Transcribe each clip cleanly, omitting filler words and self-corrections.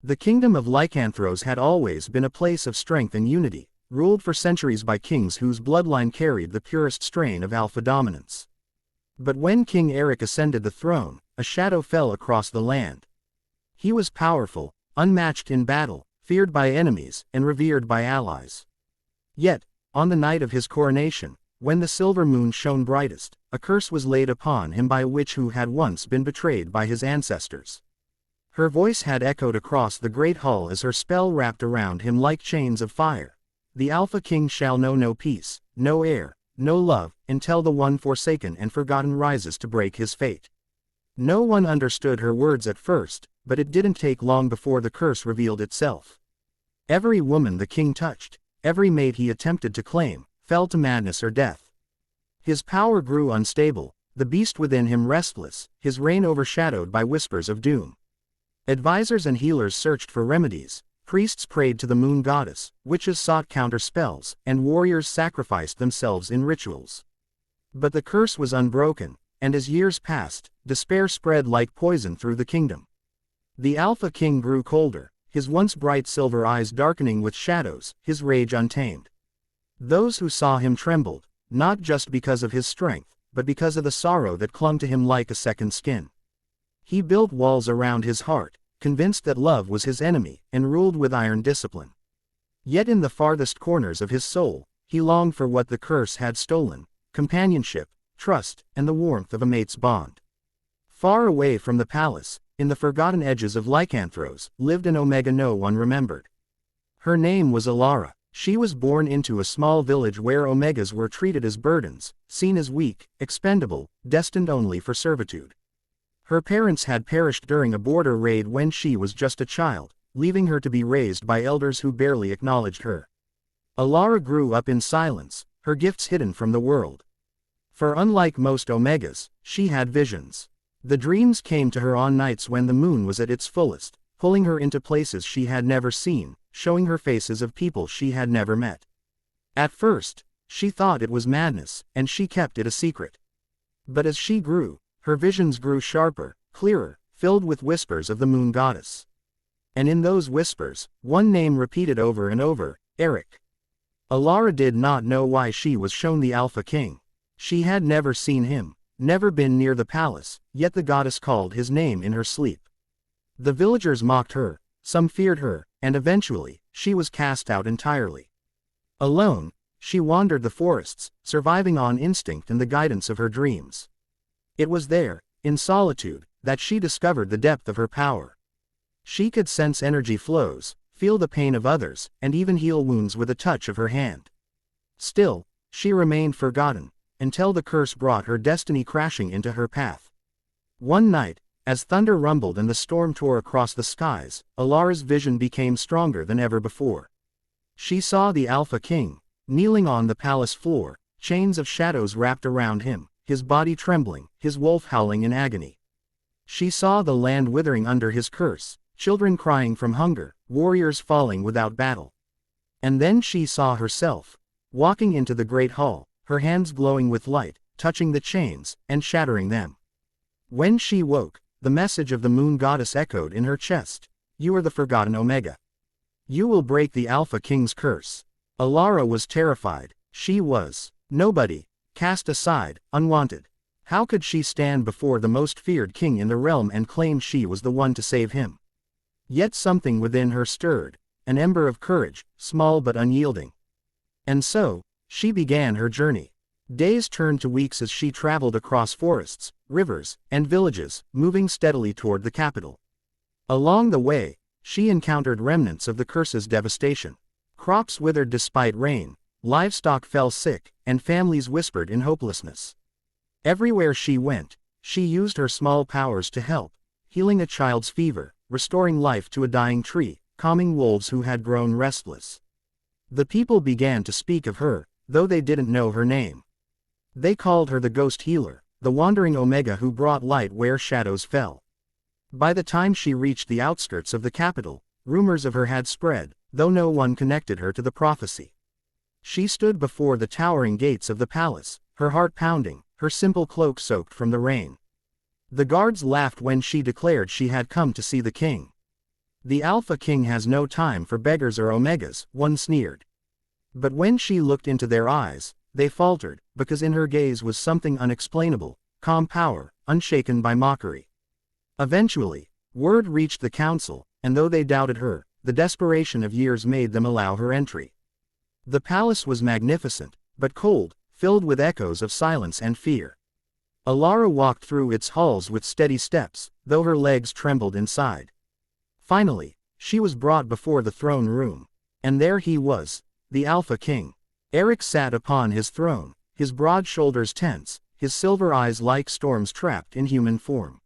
The kingdom of Lycanthros had always been a place of strength and unity, ruled for centuries by kings whose bloodline carried the purest strain of alpha dominance. But when King Aric ascended the throne, a shadow fell across the land. He was powerful, unmatched in battle, feared by enemies, and revered by allies. Yet, on the night of his coronation, when the silver moon shone brightest, a curse was laid upon him by a witch who had once been betrayed by his ancestors. Her voice had echoed across the great hall as her spell wrapped around him like chains of fire. The Alpha King shall know no peace, no heir, no love, until the one forsaken and forgotten rises to break his fate. No one understood her words at first, but it didn't take long before the curse revealed itself. Every woman the king touched, every mate he attempted to claim, fell to madness or death. His power grew unstable, the beast within him restless, his reign overshadowed by whispers of doom. Advisors and healers searched for remedies, priests prayed to the moon goddess, witches sought counter spells, and warriors sacrificed themselves in rituals. But the curse was unbroken, and as years passed, despair spread like poison through the kingdom. The Alpha King grew colder, his once bright silver eyes darkening with shadows, his rage untamed. Those who saw him trembled, not just because of his strength, but because of the sorrow that clung to him like a second skin. He built walls around his heart, convinced that love was his enemy, and ruled with iron discipline. Yet in the farthest corners of his soul, he longed for what the curse had stolen: companionship, trust, and the warmth of a mate's bond. Far away from the palace, in the forgotten edges of Lycanthros, lived an Omega no one remembered. Her name was Alara. She was born into a small village where Omegas were treated as burdens, seen as weak, expendable, destined only for servitude. Her parents had perished during a border raid when she was just a child, leaving her to be raised by elders who barely acknowledged her. Alara grew up in silence, her gifts hidden from the world. For unlike most Omegas, she had visions. The dreams came to her on nights when the moon was at its fullest, pulling her into places she had never seen, showing her faces of people she had never met. At first, she thought it was madness, and she kept it a secret. But as she grew, her visions grew sharper, clearer, filled with whispers of the moon goddess. And in those whispers, one name repeated over and over: Aric. Alara did not know why she was shown the Alpha King. She had never seen him, never been near the palace, yet the goddess called his name in her sleep. The villagers mocked her, some feared her, and eventually, she was cast out entirely. Alone, she wandered the forests, surviving on instinct and the guidance of her dreams. It was there, in solitude, that she discovered the depth of her power. She could sense energy flows, feel the pain of others, and even heal wounds with a touch of her hand. Still, she remained forgotten, until the curse brought her destiny crashing into her path. One night, as thunder rumbled and the storm tore across the skies, Alara's vision became stronger than ever before. She saw the Alpha King, kneeling on the palace floor, chains of shadows wrapped around him, his body trembling, his wolf howling in agony. She saw the land withering under his curse, children crying from hunger, warriors falling without battle. And then she saw herself, walking into the great hall, her hands glowing with light, touching the chains, and shattering them. When she woke, the message of the moon goddess echoed in her chest: "You are the forgotten Omega. You will break the Alpha King's curse." Alara was terrified. She was nobody, cast aside, unwanted. How could she stand before the most feared king in the realm and claim she was the one to save him? Yet something within her stirred, an ember of courage, small but unyielding. And so, she began her journey. Days turned to weeks as she traveled across forests, rivers, and villages, moving steadily toward the capital. Along the way, she encountered remnants of the curse's devastation. Crops withered despite rain, livestock fell sick, and families whispered in hopelessness. Everywhere she went, she used her small powers to help, healing a child's fever, restoring life to a dying tree, calming wolves who had grown restless. The people began to speak of her, though they didn't know her name. They called her the ghost healer, the wandering Omega who brought light where shadows fell. By the time she reached the outskirts of the capital, rumors of her had spread, though no one connected her to the prophecy. She stood before the towering gates of the palace, her heart pounding, her simple cloak soaked from the rain. The guards laughed when she declared she had come to see the king. The Alpha King has no time for beggars or omegas, one sneered. But when she looked into their eyes, they faltered, because in her gaze was something unexplainable, calm power, unshaken by mockery. Eventually, word reached the council, and though they doubted her, the desperation of years made them allow her entry. The palace was magnificent, but cold, filled with echoes of silence and fear. Alara walked through its halls with steady steps, though her legs trembled inside. Finally, she was brought before the throne room. And there he was, the Alpha King. Aric sat upon his throne, his broad shoulders tense, his silver eyes like storms trapped in human form.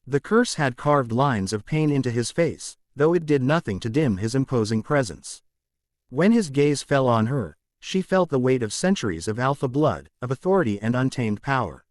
The curse had carved lines of pain into his face, though it did nothing to dim his imposing presence. When his gaze fell on her, she felt the weight of centuries of alpha blood, of authority and untamed power.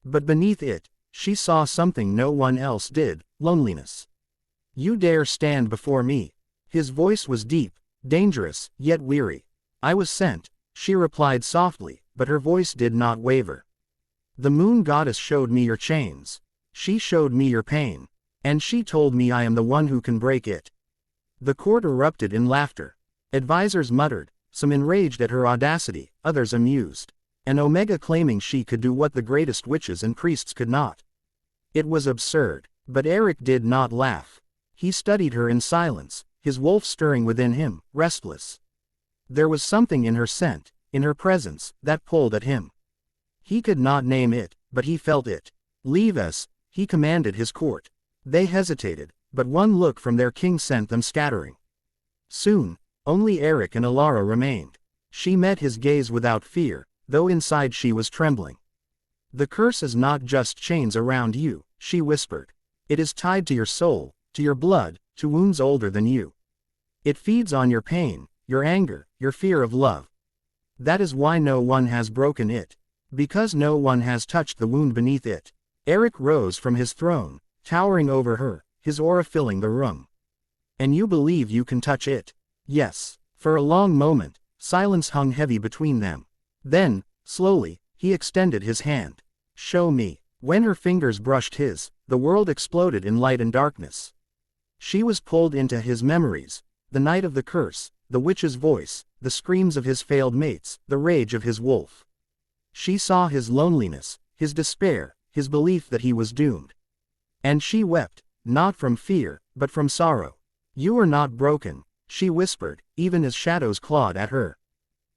But beneath it, she saw something no one else did, loneliness. "You dare stand before me?" His voice was deep, dangerous, yet weary. "I was sent," she replied softly, but her voice did not waver. "The moon goddess showed me your chains. She showed me your pain. And she told me I am the one who can break it." The court erupted in laughter. Advisors muttered, some enraged at her audacity, others amused. An Omega claiming she could do what the greatest witches and priests could not. It was absurd, but Aric did not laugh. He studied her in silence, his wolf stirring within him, restless. There was something in her scent, in her presence, that pulled at him. He could not name it, but he felt it. "Leave us," he commanded his court. They hesitated, but one look from their king sent them scattering. Soon, only Aric and Alara remained. She met his gaze without fear, though inside she was trembling. "The curse is not just chains around you," she whispered. "It is tied to your soul, to your blood, to wounds older than you. It feeds on your pain, your anger, your fear of love. That is why no one has broken it. Because no one has touched the wound beneath it." Aric rose from his throne, towering over her, his aura filling the room. "And you believe you can touch it?" "Yes." For a long moment, silence hung heavy between them. Then, slowly, he extended his hand. "Show me." When her fingers brushed his, the world exploded in light and darkness. She was pulled into his memories, the night of the curse, the witch's voice, the screams of his failed mates, the rage of his wolf. She saw his loneliness, his despair, his belief that he was doomed. And she wept, not from fear, but from sorrow. "You are not broken," she whispered, even as shadows clawed at her.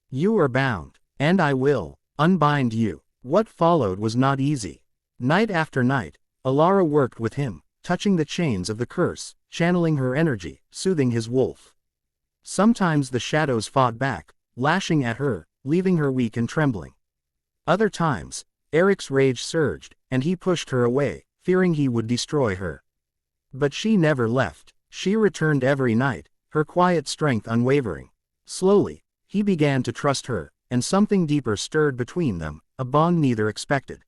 "You are bound, and I will unbind you." What followed was not easy. Night after night, Alara worked with him, touching the chains of the curse, channeling her energy, soothing his wolf. Sometimes the shadows fought back, lashing at her, leaving her weak and trembling. Other times, Aric's rage surged, and he pushed her away, fearing he would destroy her. But she never left. She returned every night, her quiet strength unwavering. Slowly, he began to trust her, and something deeper stirred between them, a bond neither expected.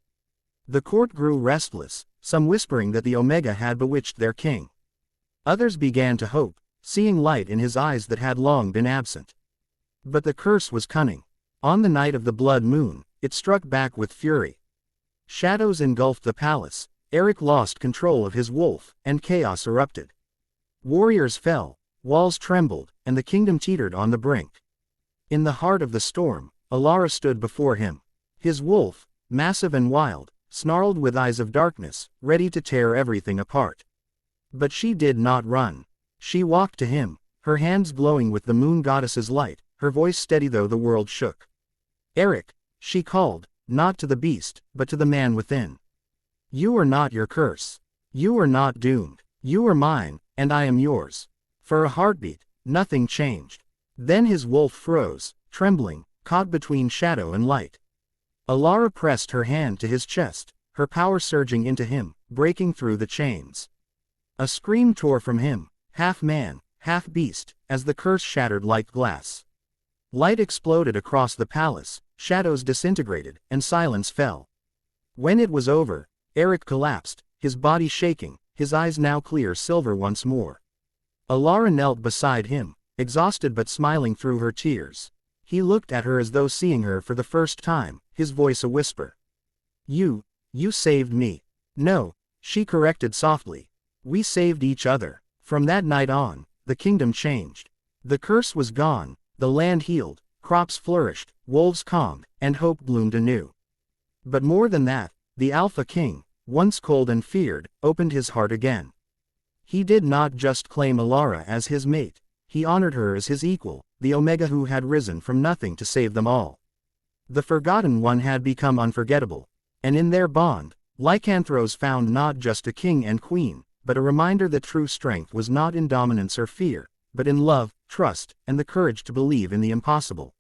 The court grew restless, some whispering that the Omega had bewitched their king. Others began to hope, seeing light in his eyes that had long been absent. But the curse was cunning. On the night of the blood moon, it struck back with fury. Shadows engulfed the palace, Aric lost control of his wolf, and chaos erupted. Warriors fell, walls trembled, and the kingdom teetered on the brink. In the heart of the storm, Alara stood before him. His wolf, massive and wild, snarled with eyes of darkness, ready to tear everything apart. But she did not run. She walked to him, her hands glowing with the moon goddess's light, her voice steady though the world shook. "Aric," she called, not to the beast, but to the man within. "You are not your curse. You are not doomed. You are mine, and I am yours." For a heartbeat, nothing changed. Then his wolf froze, trembling, caught between shadow and light. Alara pressed her hand to his chest, her power surging into him, breaking through the chains. A scream tore from him, half man, half beast, as the curse shattered like glass. Light exploded across the palace, shadows disintegrated, and silence fell. When it was over, Aric collapsed, his body shaking, his eyes now clear silver once more. Alara knelt beside him, exhausted but smiling through her tears. He looked at her as though seeing her for the first time, his voice a whisper. You saved me." "No," she corrected softly. "We saved each other. From that night on, the kingdom changed. The curse was gone, the land healed, crops flourished, wolves calmed, and hope bloomed anew. But more than that, the Alpha King, once cold and feared, opened his heart again. He did not just claim Alara as his mate, he honored her as his equal, the Omega who had risen from nothing to save them all. The Forgotten One had become unforgettable, and in their bond, Lycanthros found not just a king and queen, but a reminder that true strength was not in dominance or fear, but in love, trust, and the courage to believe in the impossible.